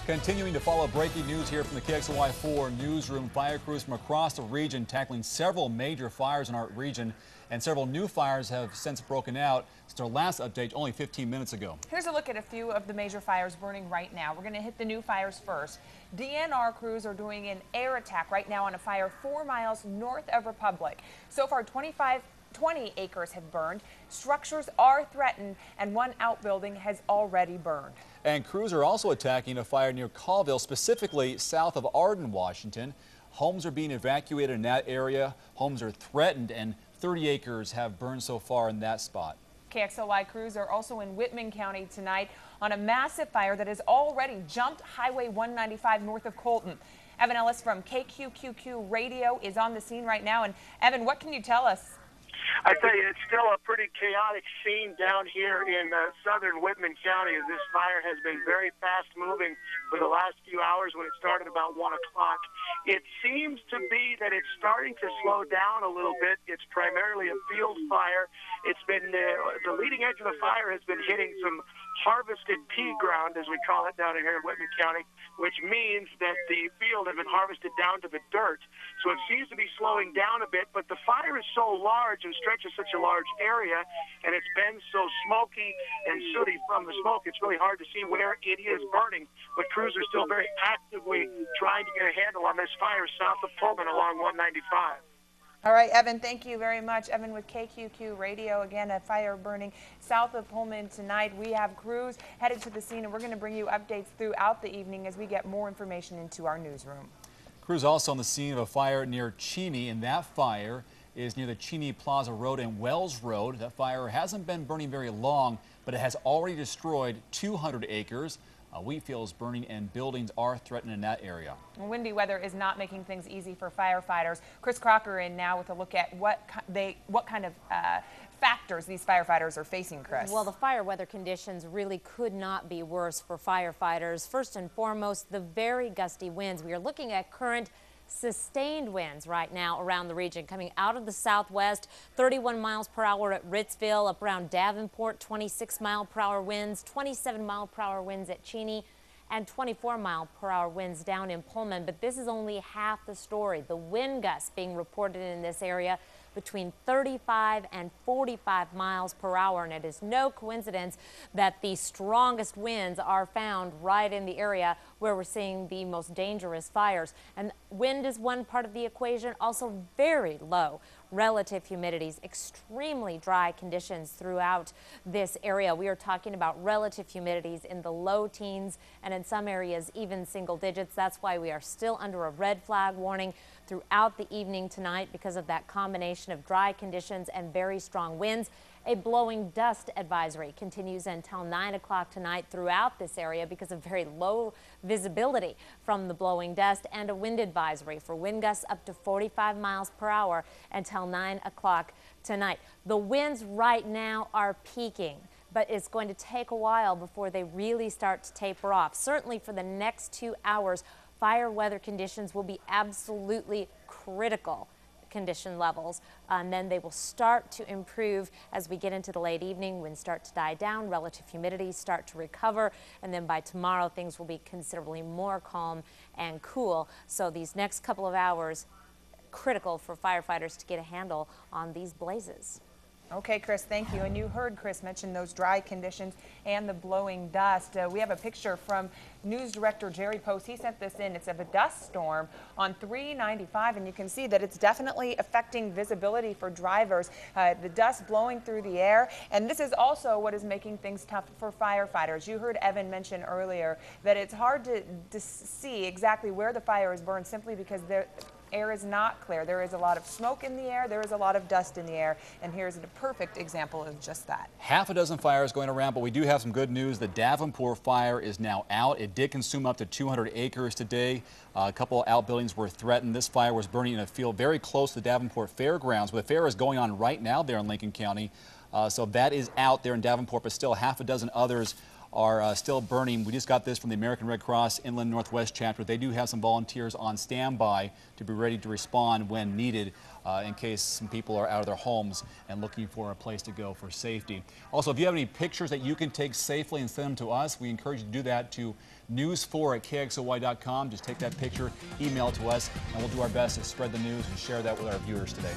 Continuing to follow breaking news here from the KXLY4 newsroom. Fire crews from across the region tackling several major fires in our region, and several new fires have since broken out since our last update only 15 minutes ago. Here's a look at a few of the major fires burning right now. We're going to hit the new fires first. DNR crews are doing an air attack right now on a fire 4 miles north of Republic. So far, 20 acres have burned, structures are threatened, and one outbuilding has already burned. And crews are also attacking a fire near Colville, specifically south of Arden, Washington. Homes are being evacuated in that area. Homes are threatened, and 30 acres have burned so far in that spot. KXLY crews are also in Whitman County tonight on a massive fire that has already jumped Highway 195 north of Colton. Evan Ellis from KQQQ Radio is on the scene right now. And Evan, what can you tell us? I tell you, it's still a pretty chaotic scene down here in southern Whitman County, as this fire has been very fast moving for the last few hours. When it started about 1 o'clock, it seems to be that it's starting to slow down a little bit. It's primarily a field fire. It's been the leading edge of the fire has been hitting some harvested pea ground, as we call it down here in Whitman County, which means that the field has been harvested down to the dirt. So it seems to be slowing down a bit, but the fire is so large and stretches such a large area, and it's been so smoky and sooty from the smoke, it's really hard to see where it is burning. But crews are still very actively trying to get a handle on this fire south of Pullman along 195. All right, Evan, thank you very much. Evan with KQQ Radio. Again, a fire burning south of Pullman tonight. We have crews headed to the scene, and we're going to bring you updates throughout the evening as we get more information into our newsroom. Crews also on the scene of a fire near CHENEY, and that fire is near the CHENEY PLAZA Road and Wells Road. That fire hasn't been burning very long, but it has already destroyed 200 acres. Wheat fields burning and buildings are threatened in that area. Windy weather is not making things easy for firefighters. Chris Crocker in now with a look at what kind of factors these firefighters are facing, Chris. Well, the fire weather conditions really could not be worse for firefighters. First and foremost, the very gusty winds. We are looking at current sustained winds right now around the region coming out of the southwest. 31 miles per hour at Ritzville, up around Davenport, 26 mile per hour winds, 27 mile per hour winds at CHENEY, and 24 mile per hour winds down in Pullman. But this is only half the story. The wind gusts being reported in this area between 35 and 45 miles per hour, and it is no coincidence that the strongest winds are found right in the area where we're seeing the most dangerous fires. And wind is one part of the equation, also very low relative humidities, extremely dry conditions throughout this area. We are talking about relative humidities in the low teens and in some areas even single digits. That's why we are still under a red flag warning throughout the evening tonight because of that combination of dry conditions and very strong winds. A blowing dust advisory continues until 9 o'clock tonight throughout this area because of very low visibility from the blowing dust, and a wind advisory for wind gusts up to 45 miles per hour until 9 o'clock tonight. The winds right now are peaking, but it's going to take a while before they really start to taper off. Certainly for the next 2 hours, fire weather conditions will be absolutely critical condition levels, and then they will start to improve as we get into the late evening. Winds start to die down, relative humidity start to recover, and then by tomorrow things will be considerably more calm and cool. So these next couple of hours, critical for firefighters to get a handle on these blazes. Okay, Chris, thank you. And you heard Chris mention those dry conditions and the blowing dust. We have a picture from News Director Jerry Post. He sent this in. It's of a dust storm on 395, and you can see that it's definitely affecting visibility for drivers. The dust blowing through the air, and this is also what is making things tough for firefighters. You heard Evan mention earlier that it's hard to see exactly where the fire is burned simply because air is not clear. There is a lot of smoke in the air, there is a lot of dust in the air, and here's a perfect example of just that. Half a dozen fires going around, but we do have some good news. The Davenport fire is now out. It did consume up to 200 acres today. A couple of outbuildings were threatened. This fire was burning in a field very close to the Davenport Fairgrounds, where the fair is going on right now there in Lincoln County. So that is out there in Davenport, but still half a dozen others are still burning. We just got this from the American Red Cross Inland Northwest Chapter. They do have some volunteers on standby to be ready to respond when needed in case some people are out of their homes and looking for a place to go for safety. Also, if you have any pictures that you can take safely and send them to us, we encourage you to do that to news4@kxoy.com. Just take that picture, email it to us, and we'll do our best to spread the news and share that with our viewers today.